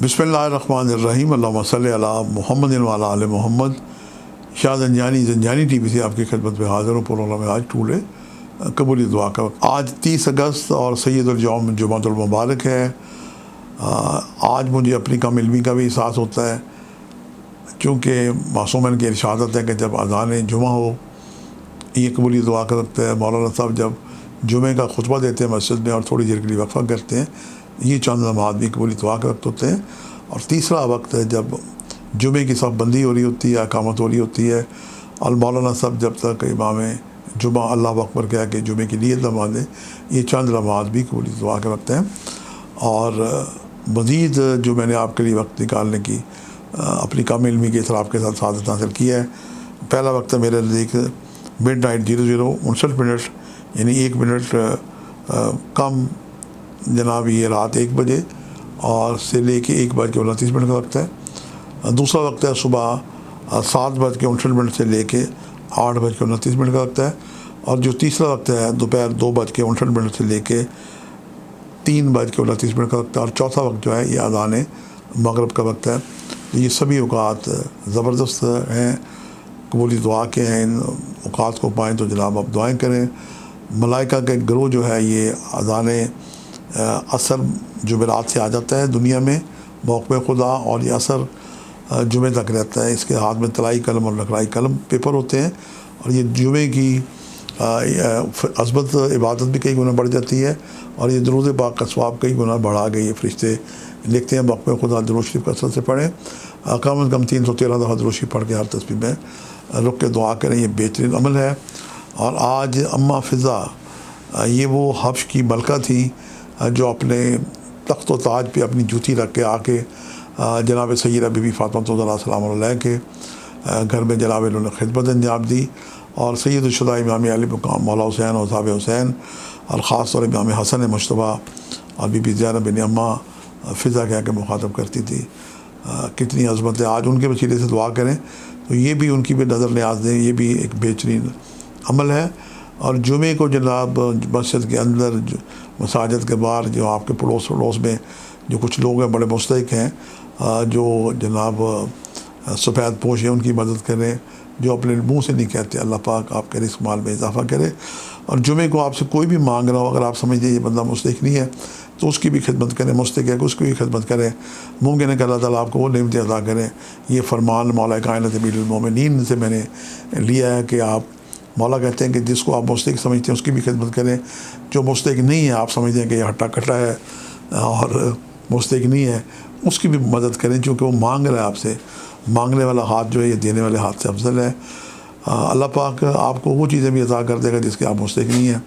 बिस्मिल्लाहिर्रहमानिर्रहीम अल्लाहुम्मा सल्लि अला मुहम्मद व अला आले मोहम्मद। शाह ज़ंजानी टीवी से आपकी खिदमत में हाज़िर हूँ। प्रोग्राम आज टूडे कबूली दुआ का वक्त। आज 30 अगस्त और सैयदुल यौम जुमातुल मुबारक है। आज मुझे अपनी कम इल्मी का भी एहसास होता है, क्योंकि मासूमन की इरशादत है कि जब अज़ान जुमा हो ये कबूली दुआ का वक्त है। मौलाना साहब जब जुमे का खुतबा देते हैं मस्जिद में और थोड़ी देर के लिए वक्फ़ा करते हैं, ये चंद नमाज भी कबूली दुआ के वक्त होते हैं। और तीसरा वक्त है जब जुमे की सब बंदी हो रही होती है, अकामत हो रही होती है, और मौलाना साहब जब तक इमाम जुमा अल्लाह अकबर कह के जुमे की नीयत नमाज दें, ये चंद नमाज भी कबूली दुआ के वक्त हैं। और मज़ीद जो मैंने आपके लिए वक्त निकालने की अपनी कम इल्मी के तरह आपके साथ सादत हासिल किया है। पहला वक्त है मेरे नज़दीक मिडनाइट 00:59 मिनट, यानी 1 मिनट कम जनाब ये रात 1 बजे और से लेके 1:29 का वक्त है। दूसरा वक्त है सुबह 7:59 से लेके 8:29 का वक्त है। और जो तीसरा वक्त है दोपहर 2:59 से लेके 3:29 का वक्त है। और चौथा वक्त जो है ये अज़ान मगरिब का वक्त है। तो ये सभी औकात ज़बरदस्त हैं, कबूली दुआ के हैं। इन औकात को पाएँ तो जनाब आप दुआएँ करें। मलाइका के ग्रोह जो है ये अज़ान असर जुमेरात से आ जाता है दुनिया में मौक़े खुदा, और ये असर जुमे तक रहता है। इसके हाथ में तलाई कलम और लकड़ाई कलम पेपर होते हैं। और ये जुमे की अज़मत इबादत भी कई गुना बढ़ जाती है, और ये दुरूद पाक का सवाब कई गुना बढ़ा गई। ये फरिश्ते लिखते हैं मौक़े खुदा दुरूद शरीफ कसरत से पढ़ें, कम से कम 313 दफ़ा दुरूद शरीफ पढ़ के हर तस्बीह में रुक के दुआ करें। ये बेहतरीन अमल है। और आज अम्मा फ़िज़ा ये वो हब्श की मलका थी जो अपने तख्त व ताज पे अपनी जूती रख के आके जनाब सैयदा बीबी फ़ातिमा ज़हरा सलाम अलैहा के घर में जनाब इन्होंने खिदमत अंजाम दी। और सैयदुश्शुहदा इमाम अली मुक़ाम मौला हुसैन और साहब हुसैन और ख़ास तौर इमाम हसन मुश्तबा और बीबी ज़ैनब बिन अम्मा फ़िज़ा कह के मुखातब करती थी। कितनी अज़मत है। आज उनके वसीले से दुआ करें तो ये भी उनकी भी नज़र न्याज दें, ये भी एक बेहतरीन अमल है। और जुमे को जनाब मस्जिद के अंदर मसाजिद के बाहर जो आपके पड़ोस में जो कुछ लोग हैं बड़े मुस्तहिक हैं, जो जनाब सफ़ेद पोश हैं, उनकी मदद करें। जो अपने मुँह से नहीं कहते, अल्लाह पाक आपके रिस्क माल में इजाफ़ा करे। और जुमे को आपसे कोई भी मांग रहा हो, अगर आप समझते ये बंदा मुस्तहिक नहीं है तो उसकी भी खिदमत करें, मुस्तहिक है कि उसकी भी खिदमत करें। मुमकिन है कि अल्लाह ताला आपको वो नेमतें अता करें। ये फरमान मौला कायनात अमीरुल मोमिनीन से मैंने लिया है कि आप मौला कहते हैं कि जिसको आप मुस्तहिक समझते हैं उसकी भी खिदमत करें। जो मुस्तहिक नहीं है, आप समझते हैं कि ये हट्टा कट्टा है और मुस्तहिक नहीं है, उसकी भी मदद करें, क्योंकि वो मांग रहा है आपसे। मांगने वाला हाथ जो है ये देने वाले हाथ से अफजल है। अल्लाह पाक आपको वो चीज़ें भी अता कर देगा जिसके आप मुस्तहिक नहीं हैं।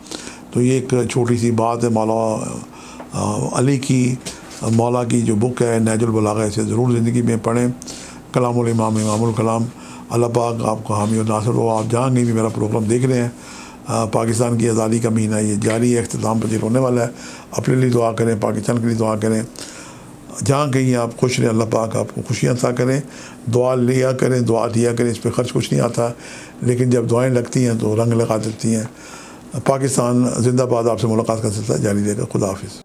तो ये एक छोटी सी बात है। मौला अली की मौला की जो बुक है नहजुल बलागा, इसे ज़रूर ज़िंदगी में पढ़ें। कलामुल इमाम इमामुल कलाम। अल्लाह पाक आपको हामी और नासिर हो। आप जहाँ कहीं भी मेरा प्रोग्राम देख रहे हैं, पाकिस्तान की आज़ादी का महीना ये जारी है, इख्तिताम पजीर होने वाला है। अपने लिए दुआ करें, पाकिस्तान के लिए दुआ करें। जहाँ कहीं आप खुश रहें, अल्लाह पाक आपको खुशियाँ अता करें। दुआ लिया करें, दुआ दिया करें, इस पर ख़र्च कुछ नहीं आता, लेकिन जब दुआएँ लगती हैं तो रंग लगा देती हैं। पाकिस्तान जिंदाबाद। आपसे मुलाकात का सिलसिला जारी रहेगा। खुदा हाफिज़।